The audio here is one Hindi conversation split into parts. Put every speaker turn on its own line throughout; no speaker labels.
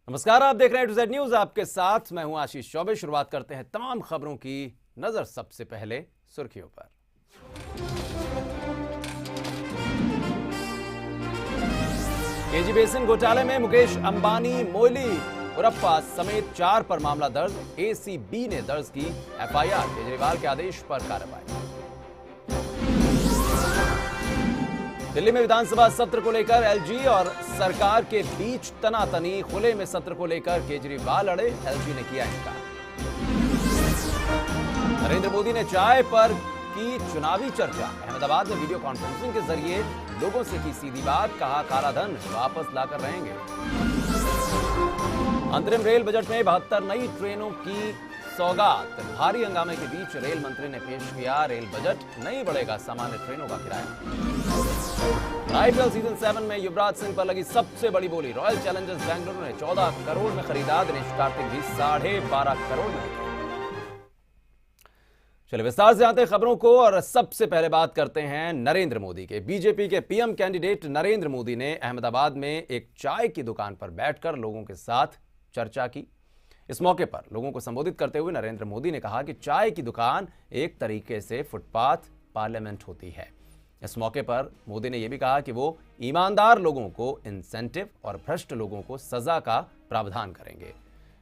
नमस्कार, आप देख रहे हैं टू जेड न्यूज। आपके साथ मैं हूं आशीष चौबे। शुरुआत करते हैं तमाम खबरों की नजर सबसे पहले सुर्खियों पर। केजी बेसिन घोटाले में मुकेश अंबानी, मोइली उरप्पा समेत 4 पर मामला दर्ज। एसीबी ने दर्ज की एफआईआर। केजरीवाल के आदेश पर कार्रवाई। दिल्ली में विधानसभा सत्र को लेकर एलजी और सरकार के बीच तनातनी। खुले में सत्र को लेकर केजरीवाल अड़े, एलजी ने किया इनकार। नरेंद्र मोदी ने चाय पर की चुनावी चर्चा। अहमदाबाद में वीडियो कॉन्फ्रेंसिंग के जरिए लोगों से की सीधी बात। कहा, काला धन वापस लाकर रहेंगे। अंतरिम रेल बजट में 72 नई ट्रेनों की सौगात। भारी हंगामे के बीच रेल मंत्री ने पेश किया रेल बजट। नहीं बढ़ेगा सामान्य ट्रेनों का किराया। आईपीएल सीजन 7 में युवराज सिंह पर लगी सबसे बड़ी बोली। रॉयल चैलेंजर्स बेंगलुरु ने 14 करोड़ में खरीदा। दिनेश कार्तिक भी 12.5 करोड़ में। चलिए विस्तार से आते हैं खबरों को और सबसे पहले बात करते हैं नरेंद्र मोदी के। बीजेपी के पीएम कैंडिडेट नरेंद्र मोदी ने अहमदाबाद में एक चाय की दुकान पर बैठकर लोगों के साथ चर्चा की। इस मौके पर लोगों को संबोधित करते हुए नरेंद्र मोदी ने कहा कि चाय की दुकान एक तरीके से फुटपाथ पार्लियामेंट होती है। इस मौके पर मोदी ने यह भी कहा कि वो ईमानदार लोगों को इंसेंटिव और भ्रष्ट लोगों को सजा का प्रावधान करेंगे।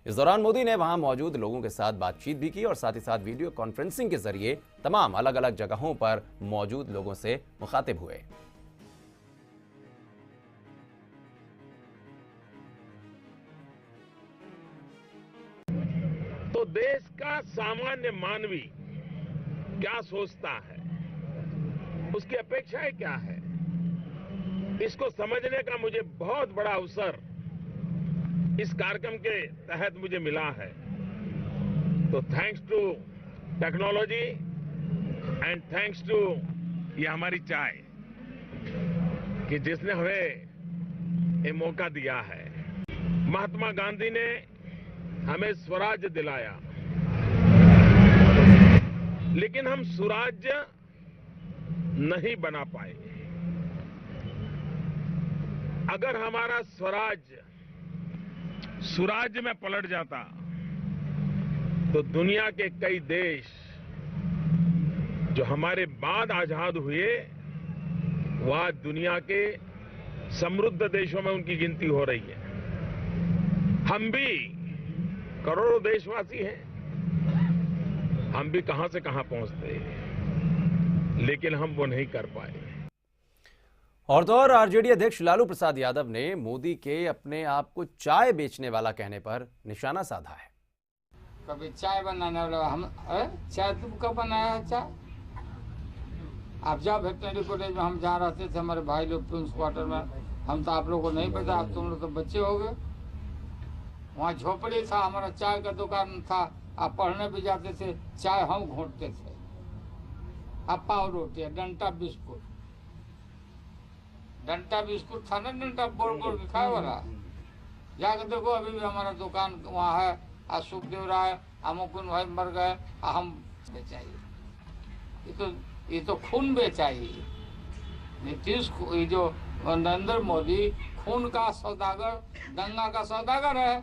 इस दौरान मोदी ने वहां मौजूद लोगों के साथ बातचीत भी की और साथ ही साथ वीडियो कॉन्फ्रेंसिंग के जरिए तमाम अलग अलग जगहों पर मौजूद लोगों से मुखातिब हुए।
तो देश का सामान्य मानवी क्या सोचता है, उसकी अपेक्षाएं क्या है, इसको समझने का मुझे बहुत बड़ा अवसर इस कार्यक्रम के तहत मुझे मिला है। तो thanks to technology and thanks to ये हमारी चाय कि जिसने हमें ये मौका दिया है। महात्मा गांधी ने हमें स्वराज्य दिलाया, लेकिन हम सुराज्य नहीं बना पाए। अगर हमारा स्वराज्य सुराज्य में पलट जाता तो दुनिया के कई देश जो हमारे बाद आजाद हुए वह दुनिया के समृद्ध देशों में उनकी गिनती हो रही है। हम भी करोड़ों देशवासी हैं, हम भी कहां से कहां पहुंचते हैं, लेकिन हम वो नहीं कर पाए।
और तो और आरजेडी अध्यक्ष लालू प्रसाद यादव ने मोदी के अपने आप को चाय बेचने वाला कहने पर निशाना साधा है।
कभी चाय बनाने वाला हम चाय तुम कब बनाया है चाय? आप जब वेटनरी कॉलेज में हम जहाँ रहते थे, हमारे भाई लोग प्रिंस क्वार्टर में, हम तो आप लोगों को नहीं पता, आप तुम लोग तो बच्चे हो गए। वहाँ झोपड़ी था, हमारा चाय का दुकान था। आप पढ़ने भी जाते थे, चाय हम घोंटते थे। अब पाव रोटी, डंटा बिस्कुट, डंटा बिस्कुट था ना, डंटा बोल बोल के खाए वाला। जाकर देखो, अभी भी हमारा दुकान वहाँ है। आज सुखदेव राय, मुकुंद भाई मर गए, हम बेचाइए। ये तो खून बेचाइए। नीतीश, ये जो नरेंद्र मोदी खून का सौदागर, दंगा का सौदागर है।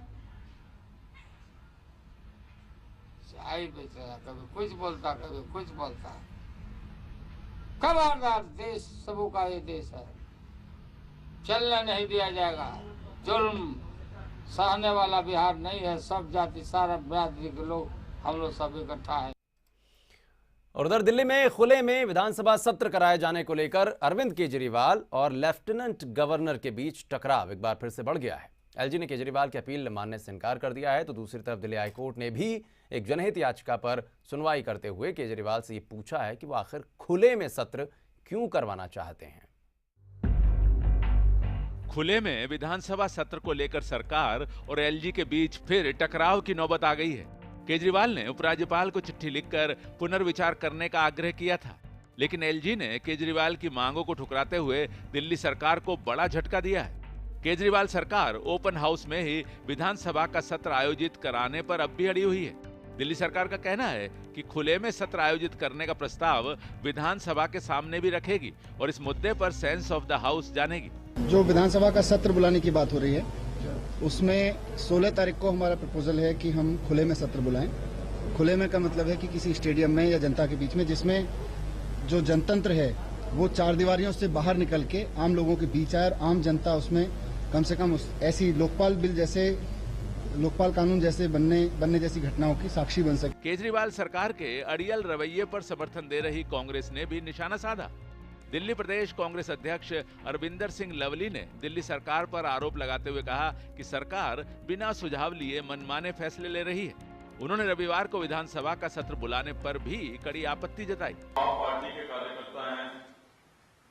चाय बेच रहा, कभी कुछ बोलता, कभी कुछ बोलता। खबरदार, देश सबों का ये देश है, चलने नहीं दिया जाएगा। जुल्म सहने वाला बिहार नहीं है। सब जाति, सारा बिरादरी के लोग, हम लोग सब इकट्ठा है।
और उधर दिल्ली में खुले में विधानसभा सत्र कराए जाने को लेकर अरविंद केजरीवाल और लेफ्टिनेंट गवर्नर के बीच टकराव एक बार फिर से बढ़ गया है। एलजी ने केजरीवाल की अपील मानने से इनकार कर दिया है, तो दूसरी तरफ दिल्ली हाईकोर्ट ने भी एक जनहित याचिका पर सुनवाई करते हुए केजरीवाल से ये पूछा है कि वो आखिर खुले में सत्र क्यों करवाना चाहते हैं।
खुले में विधानसभा सत्र को लेकर सरकार और एलजी के बीच फिर टकराव की नौबत आ गई है। केजरीवाल ने उपराज्यपाल को चिट्ठी लिखकर पुनर्विचार करने का आग्रह किया था, लेकिन एलजी ने केजरीवाल की मांगों को ठुकराते हुए दिल्ली सरकार को बड़ा झटका दिया है। केजरीवाल सरकार ओपन हाउस में ही विधानसभा का सत्र आयोजित कराने पर अब भी अड़ी हुई है। दिल्ली सरकार का कहना है कि खुले में सत्र आयोजित करने का प्रस्ताव विधानसभा के सामने भी रखेगी और इस मुद्दे पर सेंस ऑफ द हाउस जानेगी।
जो विधानसभा का सत्र बुलाने की बात हो रही है, उसमें 16 तारीख को हमारा प्रपोजल है कि हम खुले में सत्र बुलाएं। खुले में का मतलब है कि किसी स्टेडियम में या जनता के बीच में, जिसमें जो जनतंत्र है वो चार दीवारियों से बाहर निकल के आम लोगों के बीच आए और आम जनता उसमें कम से कम ऐसी लोकपाल बिल जैसे, लोकपाल कानून जैसे बनने जैसी घटनाओं की साक्षी बन सके।
केजरीवाल सरकार के अड़ियल रवैये पर समर्थन दे रही कांग्रेस ने भी निशाना साधा। दिल्ली प्रदेश कांग्रेस अध्यक्ष अरविंदर सिंह लवली ने दिल्ली सरकार पर आरोप लगाते हुए कहा कि सरकार बिना सुझाव लिए मनमाने फैसले ले रही है। उन्होंने रविवार को विधानसभा का सत्र बुलाने पर भी कड़ी आपत्ति जताई।
आप पार्टी के कार्यकर्ता हैं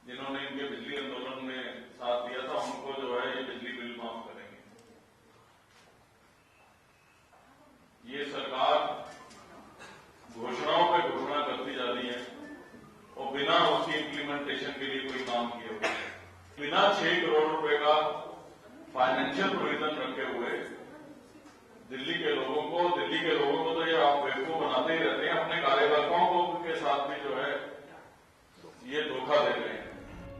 जिन्होंने इनके बिजली आंदोलन में साथ दिया था, उनको जो है ये बिजली बिल माफ करेंगे। ये सरकार घोषणाओं पे घोषणा करती जा रही है और बिना उसकी इम्प्लीमेंटेशन के लिए कोई काम किए हुए, बिना 6 करोड़ रुपए का फाइनेंशियल प्रोविजन रखे हुए दिल्ली के लोगों को तो ये आप बेवकूफ बनाते ही रहते हैं। अपने कार्यकर्ताओं को के साथ भी जो है ये धोखा दे रहे हैं।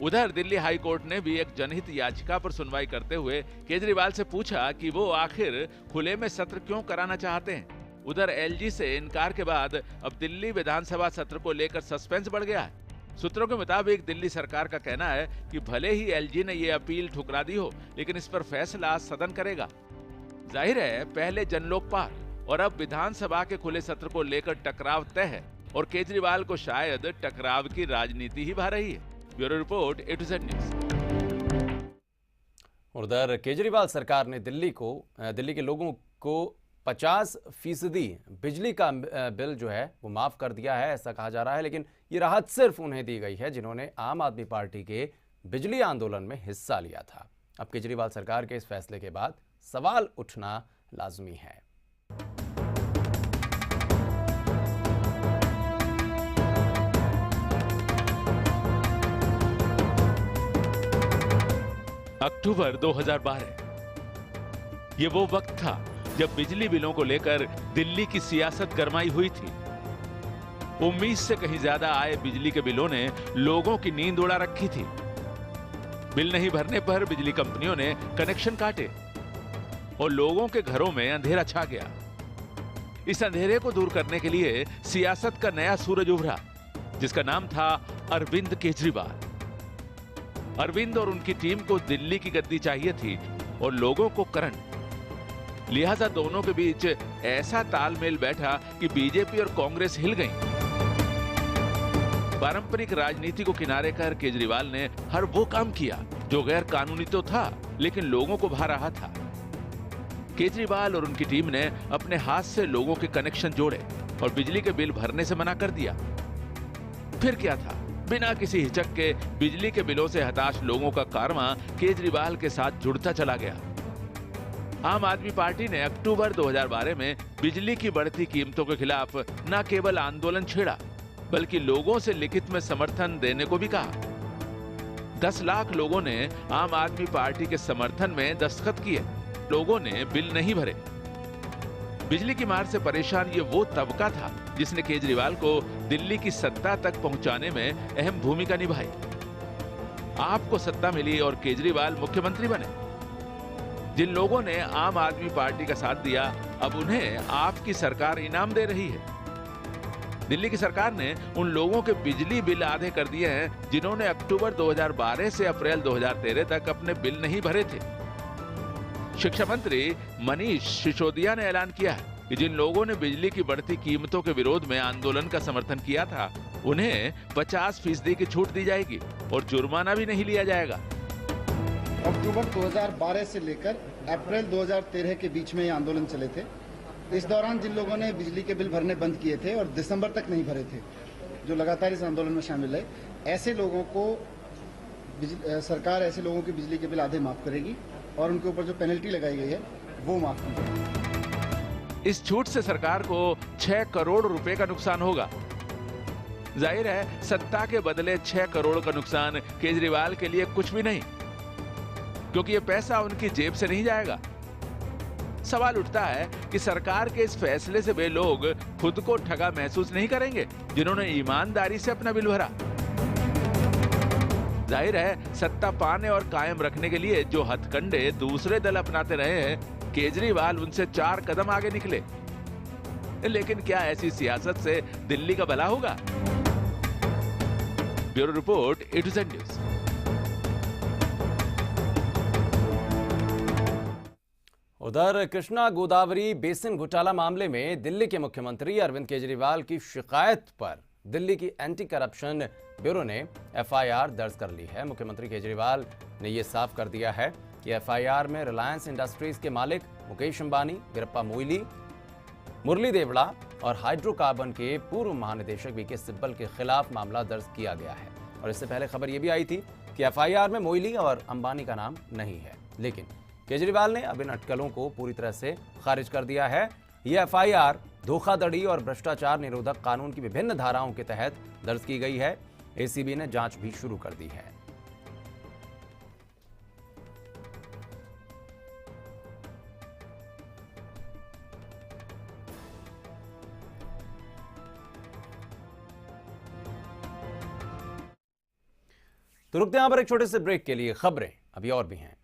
उधर दिल्ली हाई कोर्ट ने भी एक जनहित याचिका पर सुनवाई करते हुए केजरीवाल से पूछा कि वो आखिर खुले में सत्र क्यों कराना चाहते हैं। उधर एलजी से इनकार के बाद अब दिल्ली विधानसभा सत्र को लेकर सस्पेंस बढ़ गया है। सूत्रों के मुताबिक दिल्ली सरकार का कहना है कि भले ही एलजी ने ये अपील ठुकरा दी हो, लेकिन इस पर फैसला सदन करेगा। जाहिर है पहले जन लोकपाल और अब विधानसभा के खुले सत्र को लेकर टकराव तय है और केजरीवाल को शायद टकराव की राजनीति ही भा रही है। Bureau report A to Z news.
उधर केजरीवाल सरकार ने दिल्ली के लोगों को 50% बिजली का बिल जो है वो माफ कर दिया है, ऐसा कहा जा रहा है। लेकिन ये राहत सिर्फ उन्हें दी गई है जिन्होंने आम आदमी पार्टी के बिजली आंदोलन में हिस्सा लिया था। अब केजरीवाल सरकार के इस फैसले के बाद सवाल उठना लाजमी है।
अक्टूबर 2012 ये वो वक्त था जब बिजली बिलों को लेकर दिल्ली की सियासत गरमाई हुई थी। उम्मीद से कहीं ज्यादा आए बिजली के बिलों ने लोगों की नींद उड़ा रखी थी। बिल नहीं भरने पर बिजली कंपनियों ने कनेक्शन काटे और लोगों के घरों में अंधेरा छा गया। इस अंधेरे को दूर करने के लिए सियासत का नया सूरज उभरा, जिसका नाम था अरविंद केजरीवाल। अरविंद और उनकी टीम को दिल्ली की गद्दी चाहिए थी और लोगों को करंट। लिहाजा दोनों के बीच ऐसा तालमेल बैठा कि बीजेपी और कांग्रेस हिल गईं। पारंपरिक राजनीति को किनारे कर केजरीवाल ने हर वो काम किया जो गैर कानूनी तो था, लेकिन लोगों को भा रहा था। केजरीवाल और उनकी टीम ने अपने हाथ से लोगों के कनेक्शन जोड़े और बिजली के बिल भरने से मना कर दिया। फिर क्या था, बिना किसी हिचक के बिजली के बिलों से हताश लोगों का कारवां केजरीवाल के साथ जुड़ता चला गया। आम आदमी पार्टी ने अक्टूबर 2012 में बिजली की बढ़ती कीमतों के खिलाफ न केवल आंदोलन छेड़ा, बल्कि लोगों से लिखित में समर्थन देने को भी कहा। 10 लाख लोगों ने आम आदमी पार्टी के समर्थन में दस्तखत किए। लोगों ने बिल नहीं भरे। बिजली की मार से परेशान ये वो तबका था जिसने केजरीवाल को दिल्ली की सत्ता तक पहुंचाने में अहम भूमिका निभाई। आपको सत्ता मिली और केजरीवाल मुख्यमंत्री बने। जिन लोगों ने आम आदमी पार्टी का साथ दिया, अब उन्हें आपकी सरकार इनाम दे रही है। दिल्ली की सरकार ने उन लोगों के बिजली बिल आधे कर दिए हैं जिन्होंने अक्टूबर 2012 से अप्रैल 2013 तक अपने बिल नहीं भरे थे। शिक्षा मंत्री मनीष सिसोदिया ने ऐलान किया है कि जिन लोगों ने बिजली की बढ़ती कीमतों के विरोध में आंदोलन का समर्थन किया था, उन्हें 50% की छूट दी जाएगी और जुर्माना भी नहीं लिया जाएगा।
अक्टूबर 2012 से लेकर अप्रैल 2013 के बीच में ये आंदोलन चले थे। इस दौरान जिन लोगों ने बिजली के बिल भरने बंद किए थे और दिसंबर तक नहीं भरे थे, जो लगातार इस आंदोलन में शामिल है, ऐसे लोगों को सरकार ऐसे लोगों के बिजली के बिल आधे माफ करेगी और उनके ऊपर जो पेनल्टी लगाई गई है वो माफ की जाएगी।
इस छूट से सरकार को 6 करोड़ रुपए का नुकसान होगा। जाहिर है सत्ता के बदले 6 करोड़ का नुकसान केजरीवाल के लिए कुछ भी नहीं, क्योंकि ये पैसा उनकी जेब से नहीं जाएगा। सवाल उठता है कि सरकार के इस फैसले से वे लोग खुद को ठगा महसूस नहीं करेंगे जिन्होंने ईमानदारी से अपना बिल भरा। जाहिर है सत्ता पाने और कायम रखने के लिए जो हथकंडे दूसरे दल अपनाते रहे हैं, केजरीवाल उनसे 4 कदम आगे निकले। लेकिन क्या ऐसी सियासत से दिल्ली का भला होगा? Bureau report, A to Z news.
उधर कृष्णा गोदावरी बेसिन घोटाला मामले में दिल्ली के मुख्यमंत्री अरविंद केजरीवाल की शिकायत पर दिल्ली की एंटी करप्शन ब्यूरो ने FIR दर्ज कर ली है। मुख्यमंत्री केजरीवाल ने यह साफ कर दिया है कि FIR में रिलायंस इंडस्ट्रीज के मालिक मुकेश अंबानी, वीरप्पा मोइली, मुरली देवड़ा और हाइड्रोकार्बन के पूर्व महानिदेशक वीके सिब्बल के खिलाफ मामला दर्ज किया गया है। और इससे पहले खबर यह भी आई थी कि FIR में मोइली और अंबानी का नाम नहीं है, लेकिन केजरीवाल ने अब इन अटकलों को पूरी तरह से खारिज कर दिया है। यह FIR धोखाधड़ी और भ्रष्टाचार निरोधक कानून की विभिन्न धाराओं के तहत दर्ज की गई है। ACB ने जांच भी शुरू कर दी है। तो रुकते हैं यहां पर एक छोटे से ब्रेक के लिए। खबरें अभी और भी हैं।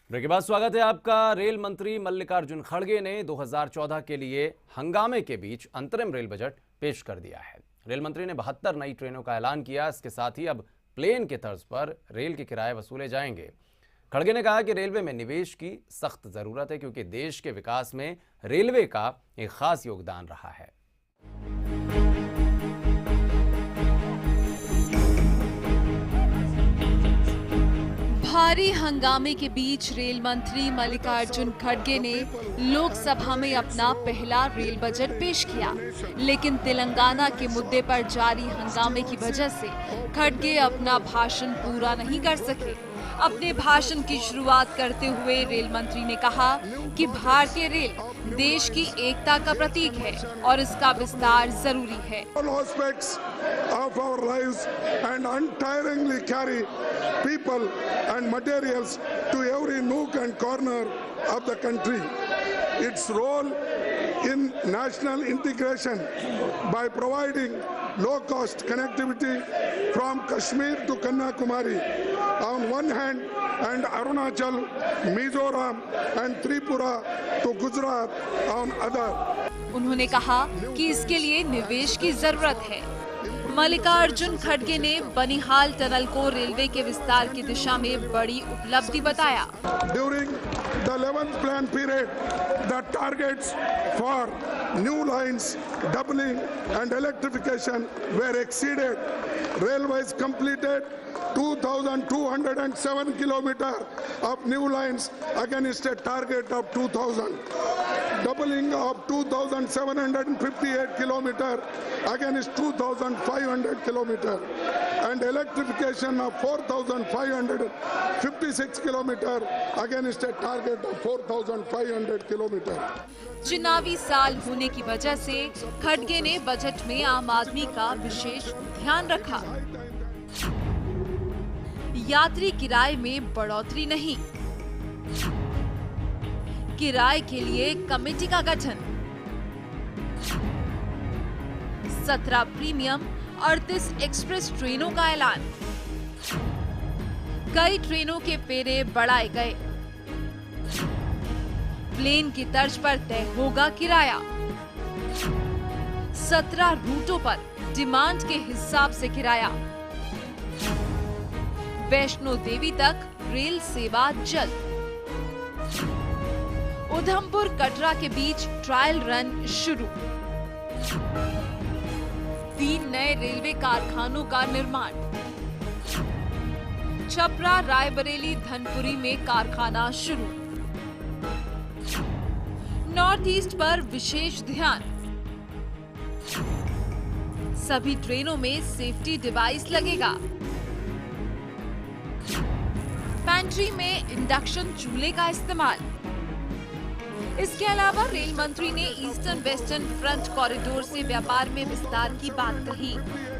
ब्रेक के बाद स्वागत है आपका। रेल मंत्री मल्लिकार्जुन खड़गे ने 2014 के लिए हंगामे के बीच अंतरिम रेल बजट पेश कर दिया है। रेल मंत्री ने 72 नई ट्रेनों का ऐलान किया। इसके साथ ही अब प्लेन के तर्ज पर रेल के किराए वसूले जाएंगे। खड़गे ने कहा कि रेलवे में निवेश की सख्त जरूरत है, क्योंकि देश के विकास में रेलवे का एक खास योगदान रहा है।
भारी हंगामे के बीच रेल मंत्री मल्लिकार्जुन खड़गे ने लोकसभा में अपना पहला रेल बजट पेश किया, लेकिन तेलंगाना के मुद्दे पर जारी हंगामे की वजह से खड़गे अपना भाषण पूरा नहीं कर सके। अपने भाषण की शुरुआत करते हुए रेल मंत्री ने कहा कि भारतीय रेल देश की एकता का प्रतीक है और इसका विस्तार जरूरी है।
All aspects of our lives and untiringly carry people and materials to every nook and corner of the country. Its role in national integration by providing low-cost connectivity from Kashmir to Kanyakumari on one hand and Arunachal, Mizoram and Tripura to Gujarat on other.
उन्होंने कहा कि इसके लिए निवेश की जरूरत है। मल्लिकार्जुन खड़गे ने बनिहाल टनल को रेलवे के विस्तार की दिशा में बड़ी उपलब्धि बताया।
During the 11th plan period, the targets for new lines, doubling and electrification were exceeded. Railways completed 2,207 kilometers of new lines against a target of 2,000. Doubling of 2,758 kilometers against 2,500 kilometers. And electrification of 4,556 kilometers against a target of 4,500 kilometers.
चुनावी साल होने की वजह से खड़गे ने बजट में आम आदमी का विशेष ध्यान रखा। यात्री किराए में बढ़ोतरी नहीं, किराए के लिए कमेटी का गठन, 17 प्रीमियम 38 एक्सप्रेस ट्रेनों का ऐलान, कई ट्रेनों के फेरे बढ़ाए गए, प्लेन की तर्ज पर तय होगा किराया, 17 रूटों पर डिमांड के हिसाब से किराया, वैष्णो देवी तक रेल सेवा जल्द, उधमपुर कटरा के बीच ट्रायल रन शुरू, 3 नए रेलवे कारखानों का निर्माण, छपरा रायबरेली धनपुरी में कारखाना शुरू, नॉर्थ ईस्ट पर विशेष ध्यान, सभी ट्रेनों में सेफ्टी डिवाइस लगेगा, पैंट्री में इंडक्शन चूल्हे का इस्तेमाल, इसके अलावा रेल मंत्री ने ईस्टर्न वेस्टर्न फ्रंट कॉरिडोर से व्यापार में विस्तार की बात कही।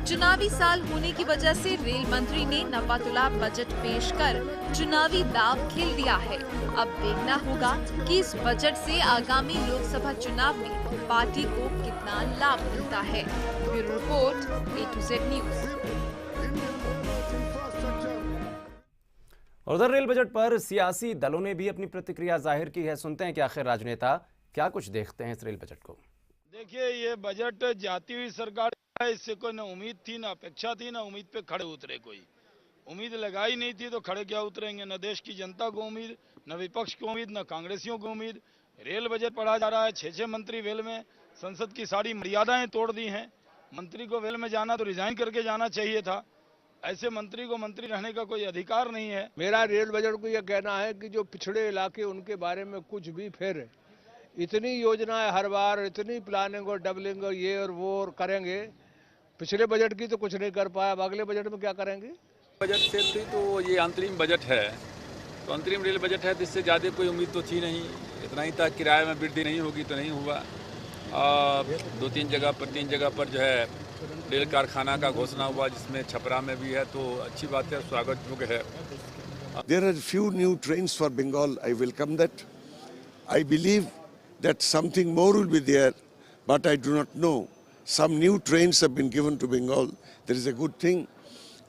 चुनावी साल होने की वजह से रेल मंत्री ने नफातुला बजट पेश कर चुनावी दांव खेल दिया है। अब देखना होगा कि इस बजट से आगामी लोकसभा चुनाव में पार्टी को कितना लाभ मिलता है। Bureau report, A to Z news.
और उधर रेल बजट पर सियासी दलों ने भी अपनी प्रतिक्रिया जाहिर की है। सुनते हैं कि आखिर राजनेता क्या कुछ देखते हैं इस रेल बजट को।
देखिए, ये बजट जाती हुई सरकार है, इससे कोई न उम्मीद थी, न अपेक्षा थी, न उम्मीद पे खड़े उतरे। कोई उम्मीद लगाई नहीं थी तो खड़े क्या उतरेंगे। न देश की जनता को उम्मीद, न विपक्ष को उम्मीद, न कांग्रेसियों को उम्मीद। रेल बजट पढ़ा जा रहा है, 6 मंत्री वेल में, संसद की सारी मर्यादाएं तोड़ दी हैं। मंत्री को वेल में जाना तो रिजाइन करके जाना चाहिए था। ऐसे मंत्री को मंत्री रहने का कोई अधिकार नहीं है।
मेरा रेल बजट को यह कहना है कि जो पिछड़े इलाके उनके बारे में कुछ भी फिर इतनी योजनाएं हर बार इतनी प्लानिंग और डबलिंग और ये और वो और करेंगे। पिछले बजट की तो कुछ नहीं कर पाया, अब अगले बजट में क्या करेंगे।
बजट से थी तो ये अंतरिम बजट है, तो अंतरिम रेल बजट है तो इससे ज़्यादा कोई उम्मीद तो थी नहीं। इतना ही था किराए में वृद्धि नहीं होगी तो नहीं हुआ। 2-3 जगह पर जो है रेल कारखाना का घोषणा हुआ, जिसमें छपरा में भी है, तो अच्छी बात है, स्वागत योग्य है।
There are few new trains for Bengal. I welcome that. I believe that something more will be there, but I do not know. Some new trains have been given to Bengal. There is a good thing.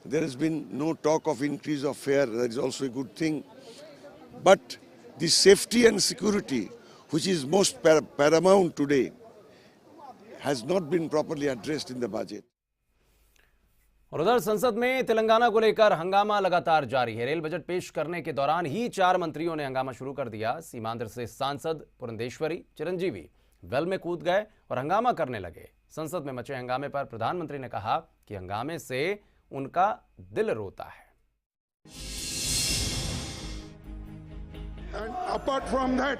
There has been no talk of increase of fare. That is also a good thing. But the safety and security, which is most paramount today, has not been properly addressed in the budget.
और उधर संसद में तेलंगाना को लेकर हंगामा लगातार जारी है। रेल बजट पेश करने के दौरान ही 4 मंत्रियों ने हंगामा शुरू कर दिया। सीमांध्र से सांसद पुरंदेश्वरी चिरंजीवी वेल में कूद गए और हंगामा करने लगे। संसद में मचे हंगामे पर प्रधानमंत्री ने कहा कि हंगामे से उनका दिल रोता है।
And apart from that,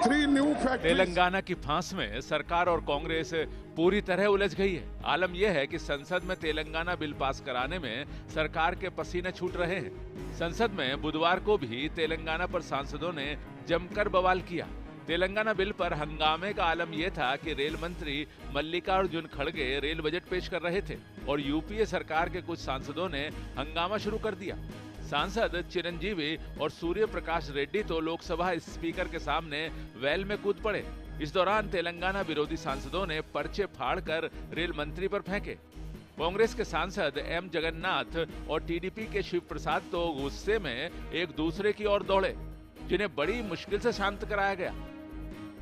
3 new factories.
Telangana की फांस में सरकार और कांग्रेस पूरी तरह उलझ गई है। आलम यह है कि संसद में तेलंगाना बिल पास कराने में सरकार के पसीने छूट रहे हैं। संसद में बुधवार को भी तेलंगाना पर सांसदों ने जमकर बवाल किया। तेलंगाना बिल पर हंगामे का आलम यह था कि रेल मंत्री मल्लिकार्जुन खड़गे रेल बजट पेश कर रहे थे और यूपीए सरकार के कुछ सांसदों ने हंगामा शुरू कर दिया। सांसद चिरंजीवी और सूर्य प्रकाश रेड्डी तो लोकसभा स्पीकर के सामने वेल में कूद पड़े। इस दौरान तेलंगाना विरोधी सांसदों ने पर्चे फाड़कर रेल मंत्री पर फेंके। कांग्रेस के सांसद एम जगन्नाथ और टीडीपी के शिव प्रसाद तो गुस्से में एक दूसरे की ओर दौड़े, जिन्हें बड़ी मुश्किल से शांत कराया गया।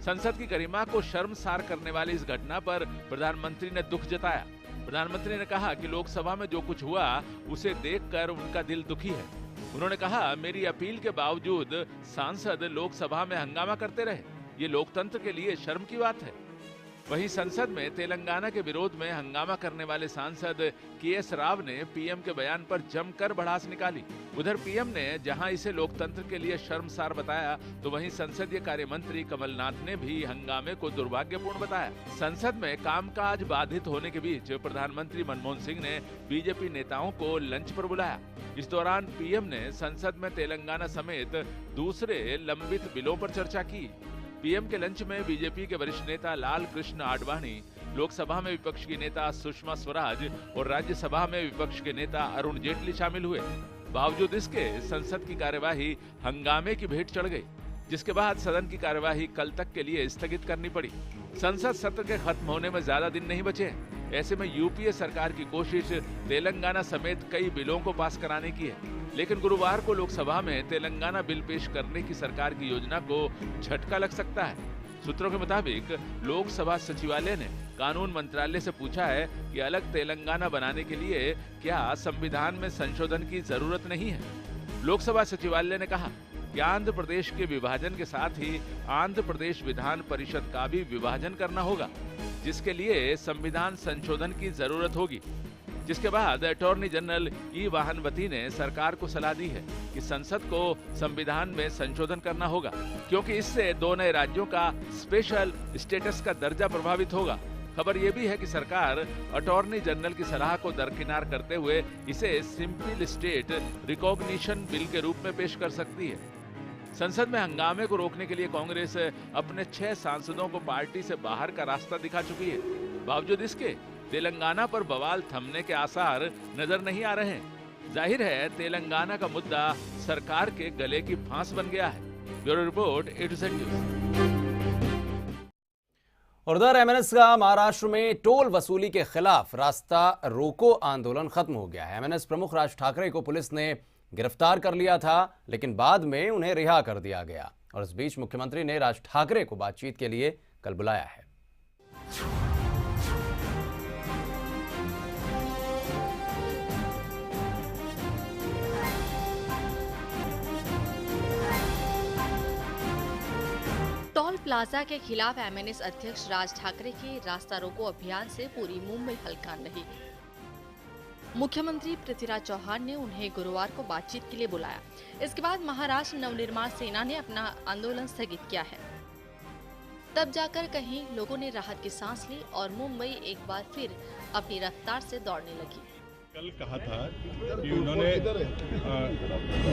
संसद की गरिमा को शर्मसार करने वाली इस घटना पर प्रधानमंत्री ने दुख जताया। प्रधानमंत्री ने कहा कि लोकसभा में जो कुछ हुआ उसे देखकर उनका दिल दुखी है। उन्होंने कहा, मेरी अपील के बावजूद सांसद लोकसभा में हंगामा करते रहे, ये लोकतंत्र के लिए शर्म की बात है। वहीं संसद में तेलंगाना के विरोध में हंगामा करने वाले सांसद के.एस. राव ने पीएम के बयान पर जमकर भड़ास निकाली। उधर पीएम ने जहां इसे लोकतंत्र के लिए शर्मसार बताया, तो वहीं संसदीय कार्य मंत्री कमलनाथ ने भी हंगामे को दुर्भाग्यपूर्ण बताया। संसद में कामकाज बाधित होने के बीच प्रधानमंत्री मनमोहन सिंह ने बीजेपी नेताओं को लंच पर बुलाया। इस दौरान पीएम ने संसद में तेलंगाना समेत दूसरे लंबित बिलों पर चर्चा की। पीएम के लंच में बीजेपी के वरिष्ठ नेता लाल कृष्ण आडवाणी, लोकसभा में विपक्ष की नेता सुषमा स्वराज और राज्यसभा में विपक्ष के नेता अरुण जेटली शामिल हुए। बावजूद इसके संसद की कार्यवाही हंगामे की भेंट चढ़ गई, जिसके बाद सदन की कार्यवाही कल तक के लिए स्थगित करनी पड़ी। संसद सत्र के खत्म होने में ज्यादा दिन नहीं बचे। ऐसे में यूपीए सरकार की कोशिश तेलंगाना समेत कई बिलों को पास कराने की है, लेकिन गुरुवार को लोकसभा में तेलंगाना बिल पेश करने की सरकार की योजना को झटका लग सकता है। सूत्रों के मुताबिक लोकसभा सचिवालय ने कानून मंत्रालय से पूछा है कि अलग तेलंगाना बनाने के लिए क्या संविधान में संशोधन की जरूरत नहीं है। लोकसभा सचिवालय ने कहा कि आंध्र प्रदेश के विभाजन के साथ ही आंध्र प्रदेश विधान परिषद का भी विभाजन करना होगा, जिसके लिए संविधान संशोधन की जरूरत होगी। जिसके बाद अटॉर्नी जनरल ई वाहनवती ने सरकार को सलाह दी है कि संसद को संविधान में संशोधन करना होगा, क्योंकि इससे 2 नए राज्यों का स्पेशल स्टेटस का दर्जा प्रभावित होगा। खबर यह भी है कि सरकार अटॉर्नी जनरल की सलाह को दरकिनार करते हुए इसे सिंपल स्टेट रिकॉग्निशन बिल के रूप में पेश कर सकती है। संसद में हंगामे को रोकने के लिए कांग्रेस अपने 6 सांसदों को पार्टी से बाहर का रास्ता दिखा चुकी है। बावजूद इसके तेलंगाना पर बवाल थमने के आसार नजर नहीं आ रहे हैं। जाहिर है तेलंगाना का मुद्दा सरकार के गले की फांस बन गया है। Bureau report A to Z news.
और उधर एमएनएस का महाराष्ट्र में टोल वसूली के खिलाफ रास्ता रोको आंदोलन खत्म हो गया है। एमएनएस प्रमुख राज ठाकरे को पुलिस ने गिरफ्तार कर लिया था, लेकिन बाद में उन्हें रिहा कर दिया गया। और इस बीच मुख्यमंत्री ने राज ठाकरे को बातचीत के लिए कल बुलाया है।
टोल प्लाजा के खिलाफ एमएनएस अध्यक्ष राज ठाकरे के रास्ता रोको अभियान से पूरी मुंबई हलकान रही। मुख्यमंत्री पृथ्वीराज चौहान ने उन्हें गुरुवार को बातचीत के लिए बुलाया। इसके बाद महाराष्ट्र नवनिर्माण सेना ने अपना आंदोलन स्थगित किया है। तब जाकर कहीं लोगों ने राहत की सांस ली और मुंबई एक बार फिर अपनी रफ्तार से दौड़ने लगी।
कल कहा था कि उन्होंने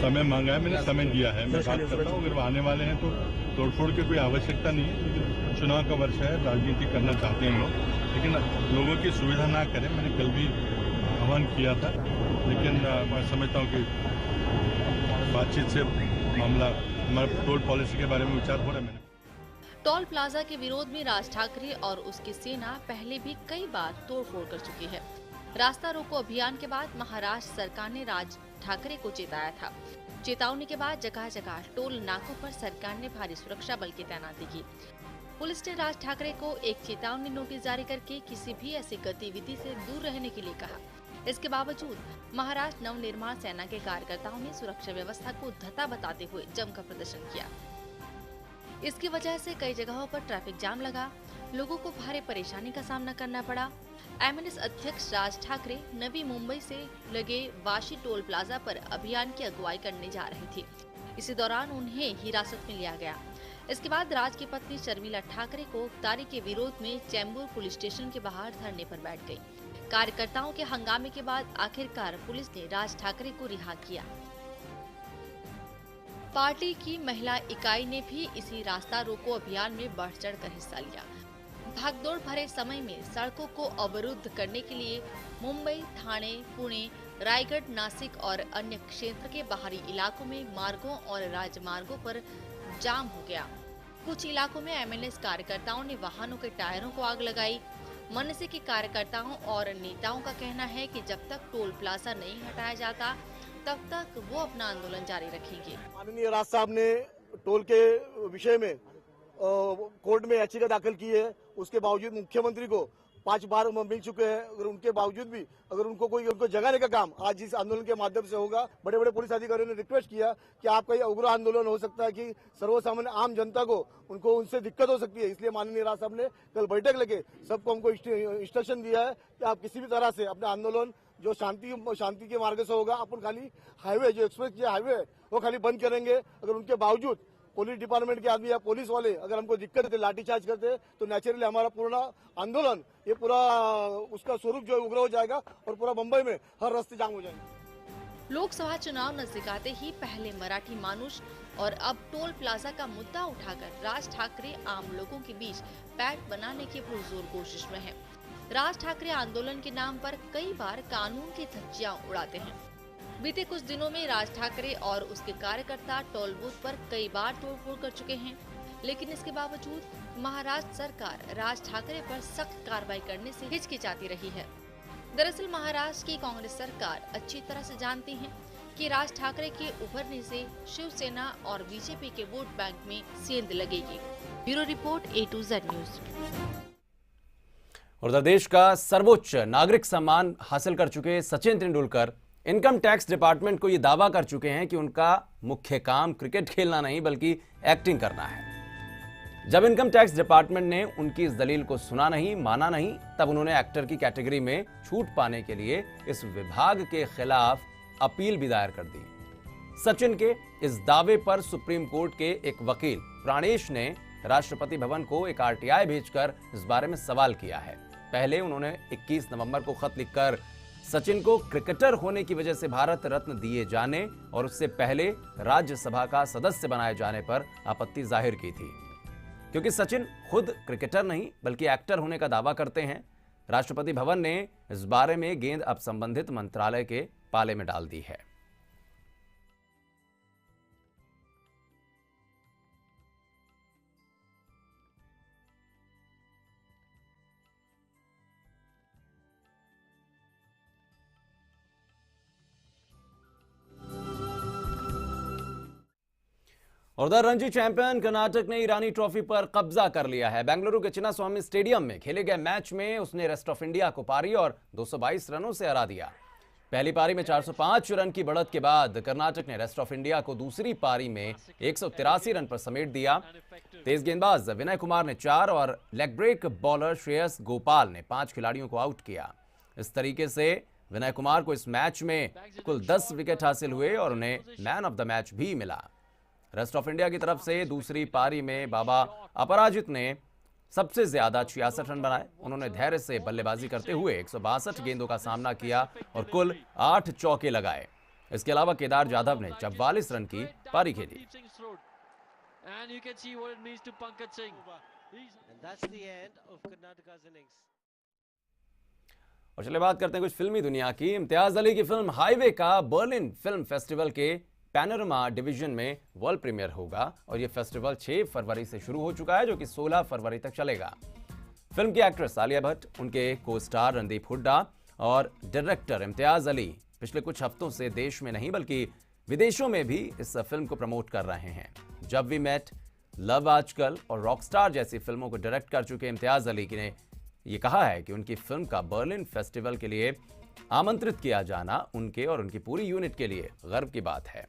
समय मांगा है, मैंने समय दिया है, मैं बात करता हूँ। अगर वो आने वाले हैं तो तोड़फोड़ की कोई आवश्यकता नहीं है, क्योंकि चुनाव का वर्ष है, राजनीति करना चाहते हैं लोग, लेकिन लोगों की सुविधा ना करें। मैंने कल भी आह्वान किया था, लेकिन मैं समझता हूँ कि बातचीत से मामला हमारे टोल पॉलिसी के बारे में विचार हो रहा है।
टोल प्लाजा के विरोध में राज ठाकरे और उसकी सेना पहले भी कई बार तोड़फोड़ कर चुकी है। रास्ता रोको अभियान के बाद महाराष्ट्र सरकार ने राज ठाकरे को चेताया था। चेतावनी के बाद जगह जगह टोल नाकों पर सरकार ने भारी सुरक्षा बल की तैनाती की। पुलिस ने राज ठाकरे को एक चेतावनी नोटिस जारी करके किसी भी ऐसी गतिविधि से दूर रहने के लिए कहा। इसके बावजूद महाराष्ट्र नवनिर्माण सेना के कार्यकर्ताओं ने सुरक्षा व्यवस्था को धता बताते हुए जमकर प्रदर्शन किया। इसकी वजह से कई जगहों पर ट्रैफिक जाम लगा, लोगों को भारी परेशानी का सामना करना पड़ा। एमएनएस अध्यक्ष राज ठाकरे नवी मुंबई से लगे वाशी टोल प्लाजा पर अभियान की अगुवाई करने जा रहे थे। इसी दौरान उन्हें हिरासत में लिया गया। इसके बाद राज की पत्नी शर्मिला ठाकरे को गिरफ्तारी के विरोध में चेंबूर पुलिस स्टेशन के बाहर धरने पर बैठ गई। कार्यकर्ताओं के हंगामे के बाद आखिरकार पुलिस ने राज ठाकरे को रिहा किया। पार्टी की महिला इकाई ने भी इसी रास्ता रोको अभियान में बढ़ चढ़कर हिस्सा लिया। भागदौड़ भरे समय में सड़कों को अवरुद्ध करने के लिए मुंबई, ठाणे, पुणे, रायगढ़, नासिक और अन्य क्षेत्र के बाहरी इलाकों में मार्गों और राजमार्गों पर जाम हो गया। कुछ इलाकों में एमएनएस कार्यकर्ताओं ने वाहनों के टायरों को आग लगाई। मनसे के कार्यकर्ताओं और नेताओं का कहना है कि जब तक टोल प्लाजा नहीं हटाया जाता तब तक वो अपना आंदोलन जारी रखेंगे।
माननीय राज साहब ने टोल के विषय में कोर्ट में याचिका दाखिल की है। उसके बावजूद मुख्यमंत्री को 5 बार मिल चुके हैं। अगर उनके बावजूद भी अगर उनको जगाने का काम आज इस आंदोलन के माध्यम से होगा। बड़े बड़े पुलिस अधिकारियों ने रिक्वेस्ट किया कि आपका ये उग्र आंदोलन हो सकता है कि सर्वसामान्य आम जनता को उनसे दिक्कत हो सकती है। इसलिए माननीय राज साहब ने कल बैठक लेके सबको हमको इंस्ट्रक्शन दिया है कि आप किसी भी तरह से अपना आंदोलन जो शांति के मार्ग से होगा, अपन खाली हाईवे जो एक्सप्रेस हाईवे है वो खाली बंद करेंगे। अगर उनके बावजूद पुलिस डिपार्टमेंट के आदमी या पुलिस वाले अगर हमको दिक्कत देते, लाठीचार्ज करते, तो नेचुरली हमारा पूरा आंदोलन ये पूरा उसका स्वरूप जो है उग्र हो जाएगा और पूरा मुंबई में हर रास्ते जाम हो जाएंगे।
लोकसभा चुनाव नजदीक आते ही पहले मराठी मानुष और अब टोल प्लाजा का मुद्दा उठाकर राज ठाकरे आम लोगों के बीच पैठ बनाने की पुरजोर कोशिश में है। राज ठाकरे आंदोलन के नाम पर कई बार कानून की धज्जियां उड़ाते हैं। बीते कुछ दिनों में राज ठाकरे और उसके कार्यकर्ता टोल बूथ पर कई बार तोड़फोड़ कर चुके हैं, लेकिन इसके बावजूद महाराष्ट्र सरकार राज ठाकरे पर सख्त कार्रवाई करने से हिचकिचाती रही है। दरअसल महाराष्ट्र की कांग्रेस सरकार अच्छी तरह से जानती है कि राज ठाकरे के उभरने से शिवसेना और बीजेपी के वोट बैंक में सेंध लगेगी। Bureau report A to Z news.
और देश का सर्वोच्च नागरिक सम्मान हासिल कर चुके Sachin Tendulkar income tax department को यह दावा कर चुके हैं कि उनका मुख्य काम क्रिकेट खेलना नहीं बल्कि एक्टिंग करना है। जब इनकम टैक्स डिपार्टमेंट ने उनकी इस दलील को सुना नहीं, माना नहीं, तब उन्होंने एक्टर की कैटेगरी में छूट पाने के लिए इस विभाग के खिलाफ अपील भी दायर कर दी। सचिन के इस दावे पर सुप्रीम कोर्ट के एक वकील प्राणेश ने राष्ट्रपति भवन को एक RTI भेजकर इस बारे में सवाल किया है। पहले उन्होंने 21 नवंबर को खत लिखकर सचिन को क्रिकेटर होने की वजह से भारत रत्न दिए जाने और उससे पहले राज्यसभा का सदस्य बनाए जाने पर आपत्ति जाहिर की थी। क्योंकि सचिन खुद क्रिकेटर नहीं बल्कि एक्टर होने का दावा करते हैं, राष्ट्रपति भवन ने इस बारे में गेंद अब संबंधित मंत्रालय के पाले में डाल दी है। और उधर रणजी चैंपियन कर्नाटक ने ईरानी ट्रॉफी पर कब्जा कर लिया है। बेंगलुरु के चिन्नास्वामी स्टेडियम में खेले गए मैच में उसने रेस्ट ऑफ इंडिया को पारी और 222 रनों से हरा दिया। पहली पारी में 405 रन की बढ़त के बाद कर्नाटक ने रेस्ट ऑफ इंडिया को दूसरी पारी में 183 रन पर समेट दिया। तेज गेंदबाज विनय कुमार ने 4 और leg break bowler Shreyas Gopal ने 5 खिलाड़ियों को आउट किया। इस तरीके से विनय कुमार को इस मैच में कुल 10 विकेट हासिल हुए और उन्हें मैन ऑफ द मैच भी मिला। रेस्ट ऑफ इंडिया की तरफ से दूसरी पारी में बाबा अपराजित ने सबसे ज्यादा 66 रन बनाए। उन्होंने धैर्य से बल्लेबाजी करते हुए 162 गेंदों का सामना किया और कुल 8 चौके लगाए। इसके अलावा केदार जाधव ने 44 रन की पारी खेली। और चलिए बात करते हैं कुछ फिल्मी दुनिया की। इम्तियाज अली की फिल्म हाईवे का बर्लिन फिल्म फेस्टिवल के पैनोरमा डिवीजन में वर्ल्ड प्रीमियर होगा और यह फेस्टिवल 6 फरवरी से शुरू हो चुका है, जो कि 16 फरवरी तक चलेगा। फिल्म की एक्ट्रेस आलिया भट्ट, उनके को स्टार रणदीप हुड्डा और डायरेक्टर इम्तियाज अली पिछले कुछ हफ्तों से देश में नहीं बल्कि विदेशों में भी इस फिल्म को प्रमोट कर रहे हैं। जब वी मेट, लव आजकल और रॉकस्टार जैसी फिल्मों को डायरेक्ट कर चुके इम्तियाज अली ने यह कहा है कि उनकी फिल्म का बर्लिन फेस्टिवल के लिए आमंत्रित किया जाना उनके और उनकी पूरी यूनिट के लिए गर्व की बात है।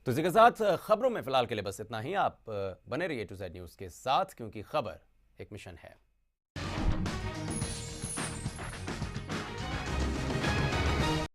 तो इसी के साथ खबरों में फिलहाल के लिए बस इतना ही। आप बने रहिए टू ज़ेड न्यूज़ के साथ, क्योंकि खबर एक मिशन है।